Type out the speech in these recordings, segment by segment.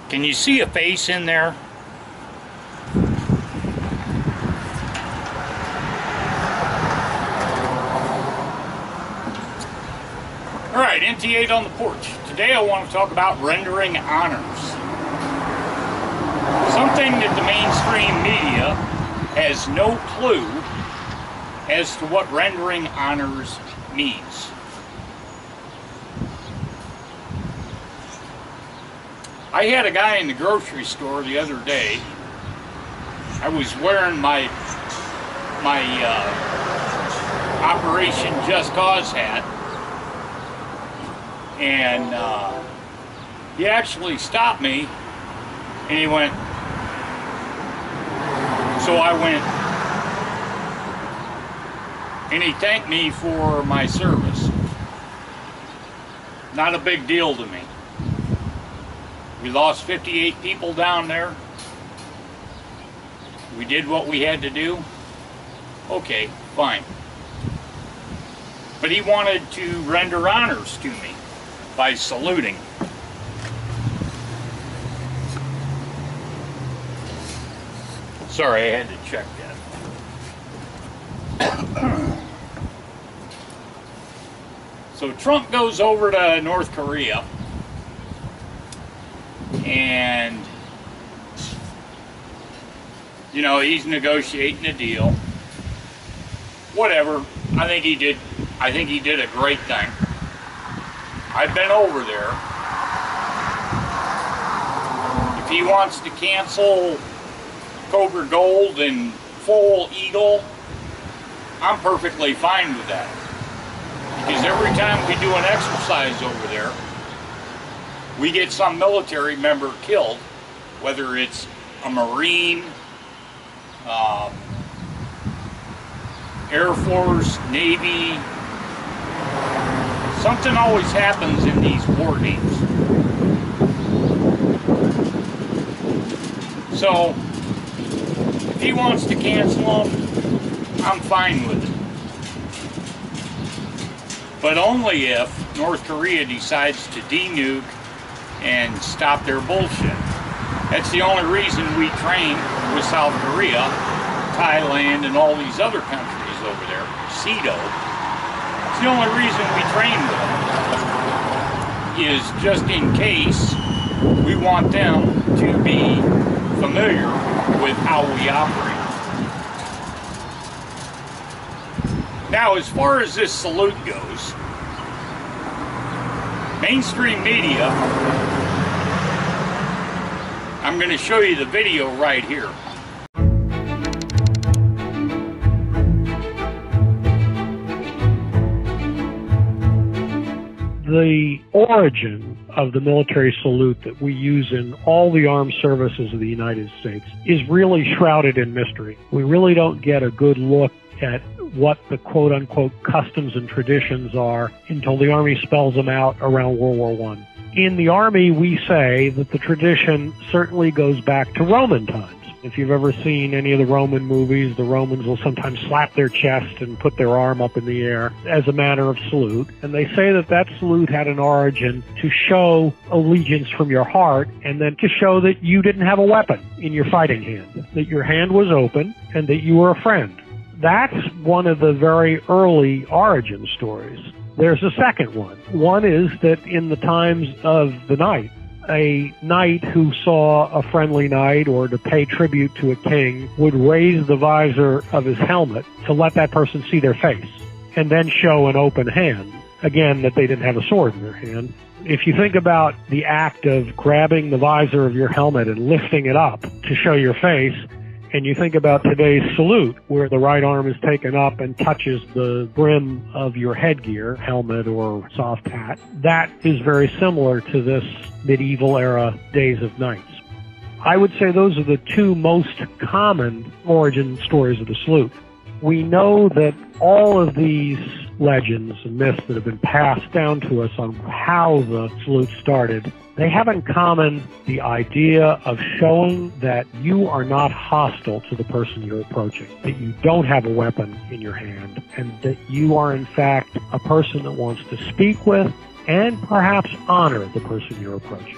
Can you see a face in there? Alright, NT8 on the porch. Today I want to talk about rendering honors. Something that the mainstream media has no clue as to what rendering honors means. I had a guy in the grocery store the other day. I was wearing my Operation Just Cause hat, and he actually stopped me, and he went, so I went, and he thanked me for my service. Not a big deal to me. We lost 58 people down there. We did what we had to do. Okay, fine. But he wanted to render honors to me by saluting. Sorry, I had to check that. So Trump goes over to North Korea, and you know, he's negotiating a deal. Whatever. I think he did a great thing. I've been over there. If he wants to cancel Cobra Gold and Full Eagle, I'm perfectly fine with that. Because every time we do an exercise over there, we get some military member killed, whether it's a Marine, Air Force, Navy. Something always happens in these war games. So, if he wants to cancel them, I'm fine with it. But only if North Korea decides to denuke and stop their bullshit. That's the only reason we train with South Korea, Thailand, and all these other countries over there, CETO. It's the only reason we train with them, is just in case we want them to be familiar with how we operate. Now, as far as this salute goes, mainstream media, I'm going to show you the video right here. The origin of the military salute that we use in all the armed services of the United States is really shrouded in mystery. We really don't get a good look at what the quote-unquote customs and traditions are until the Army spells them out around World War I. In the Army, we say that the tradition certainly goes back to Roman times. If you've ever seen any of the Roman movies, the Romans will sometimes slap their chest and put their arm up in the air as a manner of salute. And they say that that salute had an origin to show allegiance from your heart, and then to show that you didn't have a weapon in your fighting hand, that your hand was open and that you were a friend. That's one of the very early origin stories. There's a second one. One is that in the times of the knight, a knight who saw a friendly knight or to pay tribute to a king would raise the visor of his helmet to let that person see their face and then show an open hand. Again, that they didn't have a sword in their hand. If you think about the act of grabbing the visor of your helmet and lifting it up to show your face, and you think about today's salute, where the right arm is taken up and touches the brim of your headgear, helmet or soft hat, that is very similar to this medieval era days of knights. I would say those are the two most common origin stories of the salute. We know that all of these legends and myths that have been passed down to us on how the salute started, they have in common the idea of showing that you are not hostile to the person you're approaching, that you don't have a weapon in your hand, and that you are in fact a person that wants to speak with and perhaps honor the person you're approaching.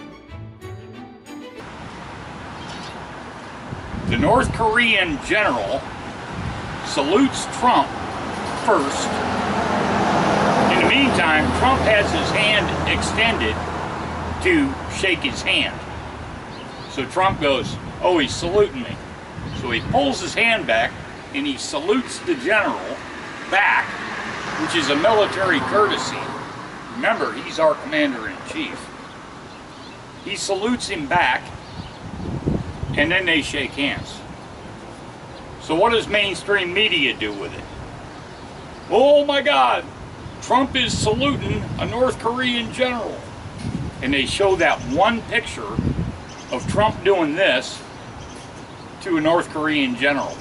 The North Korean general salutes Trump first. In the meantime, Trump has his hand extended to shake his hand. So Trump goes, oh, he's saluting me. So he pulls his hand back and he salutes the general back, which is a military courtesy. Remember, he's our commander-in-chief. He salutes him back, and then they shake hands. So what does mainstream media do with it? Oh my God, Trump is saluting a North Korean general. And they show that one picture of Trump doing this to a North Korean general.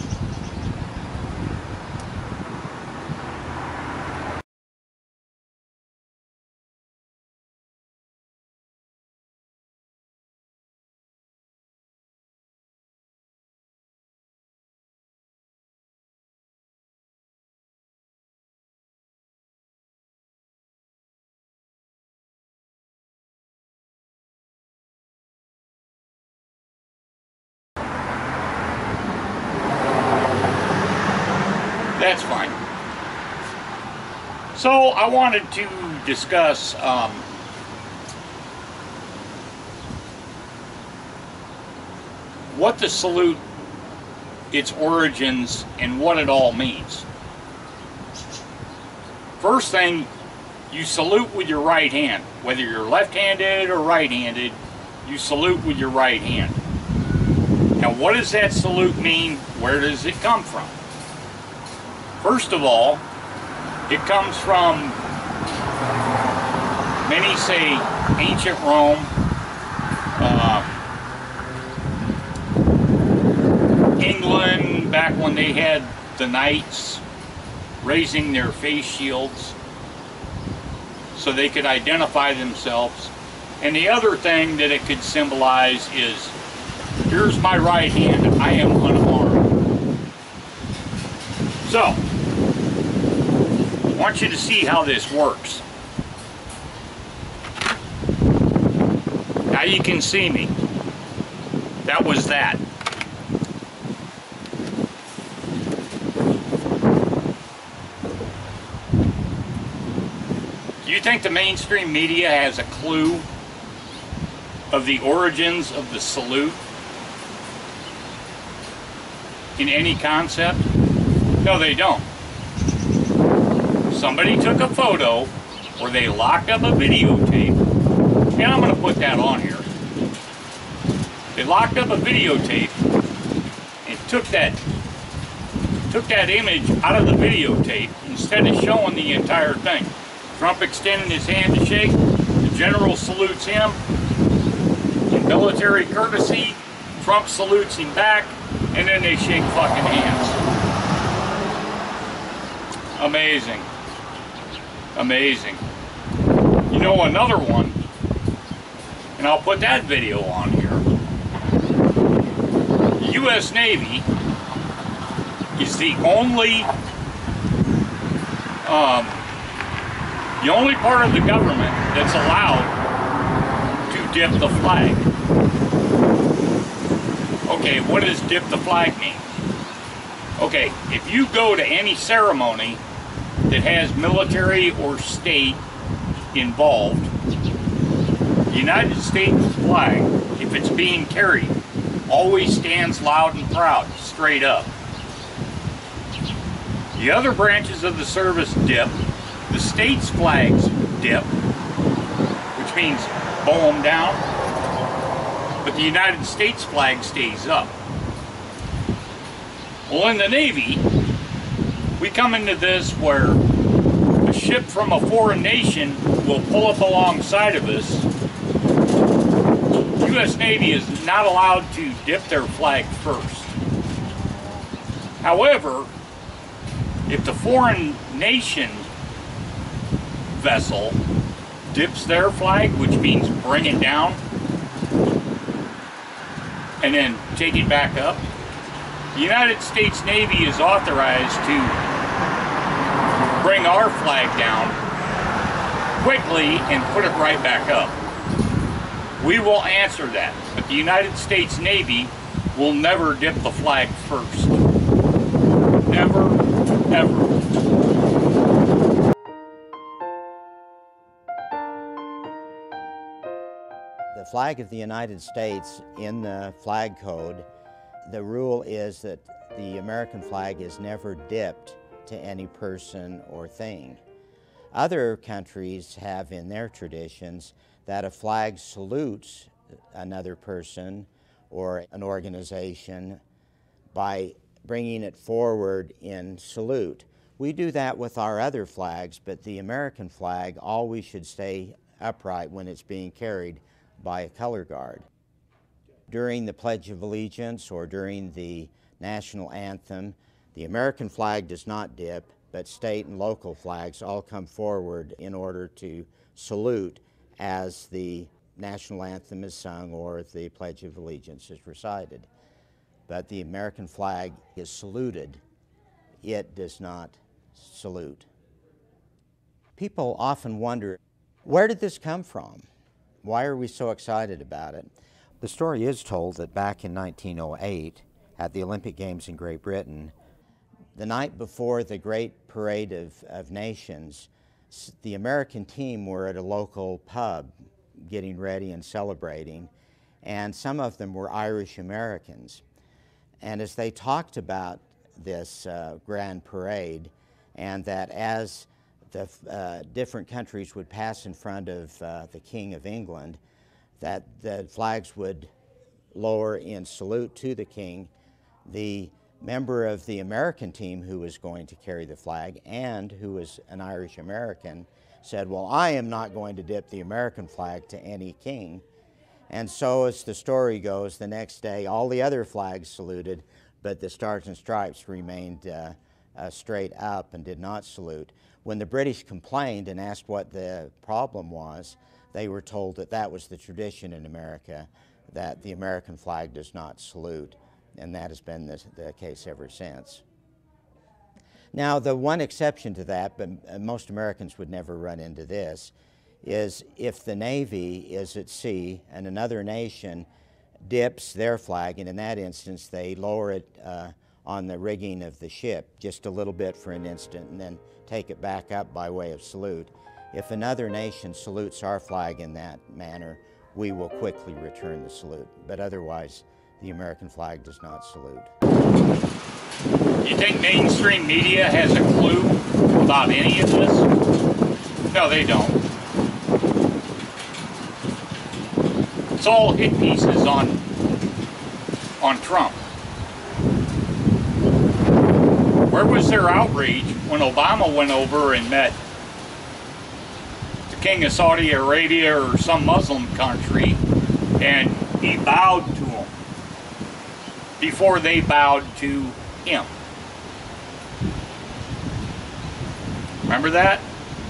That's fine. So I wanted to discuss what the salute, its origins, and what it all means. First thing, you salute with your right hand. Whether you're left-handed or right-handed, you salute with your right hand. Now what does that salute mean? Where does it come from? First of all, it comes from, many say, ancient Rome, England, back when they had the knights raising their face shields so they could identify themselves. And the other thing that it could symbolize is, here's my right hand, I am unarmed. So, I want you to see how this works. Now you can see me. That was that. Do you think the mainstream media has a clue of the origins of the salute in any concept? No, they don't. Somebody took a photo where they locked up a videotape, and I'm going to put that on here. They locked up a videotape and took that image out of the videotape instead of showing the entire thing. Trump extending his hand to shake, the general salutes him. In military courtesy, Trump salutes him back, and then they shake fucking hands. Amazing. Amazing. You know, another one, and I'll put that video on here. The U.S. Navy is the only part of the government that's allowed to dip the flag. Okay, what does dip the flag mean? Okay, if you go to any ceremony that has military or state involved, the United States flag, if it's being carried, always stands loud and proud, straight up. The other branches of the service dip. The state's flags dip, which means bow them down, but the United States flag stays up. Well, in the Navy, we come into this where a ship from a foreign nation will pull up alongside of us. The U.S. Navy is not allowed to dip their flag first. However, if the foreign nation vessel dips their flag, which means bring it down and then take it back up, the United States Navy is authorized to bring our flag down quickly and put it right back up. We will answer that, but the United States Navy will never dip the flag first. Never, ever. The flag of the United States, in the flag code, the rule is that the American flag is never dipped to any person or thing. Other countries have in their traditions that a flag salutes another person or an organization by bringing it forward in salute. We do that with our other flags, but the American flag always should stay upright when it's being carried by a color guard. During the Pledge of Allegiance or during the national anthem, the American flag does not dip, but state and local flags all come forward in order to salute as the national anthem is sung or the Pledge of Allegiance is recited. But the American flag is saluted. It does not salute. People often wonder, where did this come from? Why are we so excited about it? The story is told that back in 1908, at the Olympic Games in Great Britain, the night before the great parade of nations, the American team were at a local pub getting ready and celebrating, and some of them were Irish Americans. And as they talked about this grand parade, and that as the different countries would pass in front of the King of England, that the flags would lower in salute to the King, the member of the American team who was going to carry the flag and who was an Irish American said, well, I am not going to dip the American flag to any king. And so, as the story goes, the next day all the other flags saluted, but the Stars and Stripes remained straight up and did not salute. When the British complained and asked what the problem was, they were told that that was the tradition in America, that the American flag does not salute, and that has been the case ever since. Now, the one exception to that, but most Americans would never run into this, is if the Navy is at sea and another nation dips their flag, and in that instance they lower it on the rigging of the ship just a little bit for an instant and then take it back up by way of salute. If another nation salutes our flag in that manner, we will quickly return the salute, but otherwise the American flag does not salute. You think mainstream media has a clue about any of this? No, they don't. It's all hit pieces on Trump. Where was their outrage when Obama went over and met the King of Saudi Arabia or some Muslim country and he bowed to them before they bowed to him? Remember that?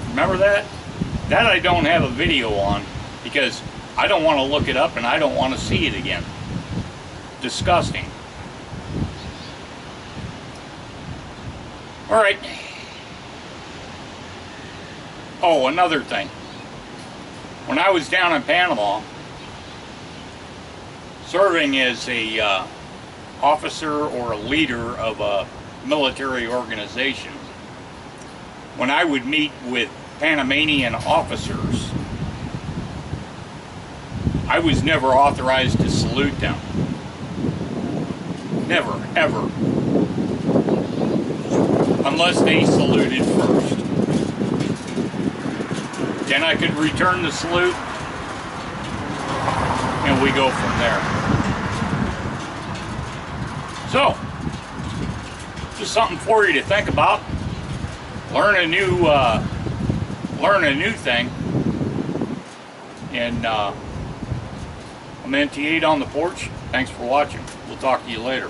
Remember that? That I don't have a video on because I don't want to look it up and I don't want to see it again. Disgusting. All right. Oh, another thing. When I was down in Panama, serving as a officer or a leader of a military organization, when I would meet with Panamanian officers, I was never authorized to salute them. Never, ever. Unless they saluted first. Then I could return the salute, and we go from there. So, just something for you to think about. Learn a new thing. And I'm NT8 on the porch. Thanks for watching. We'll talk to you later.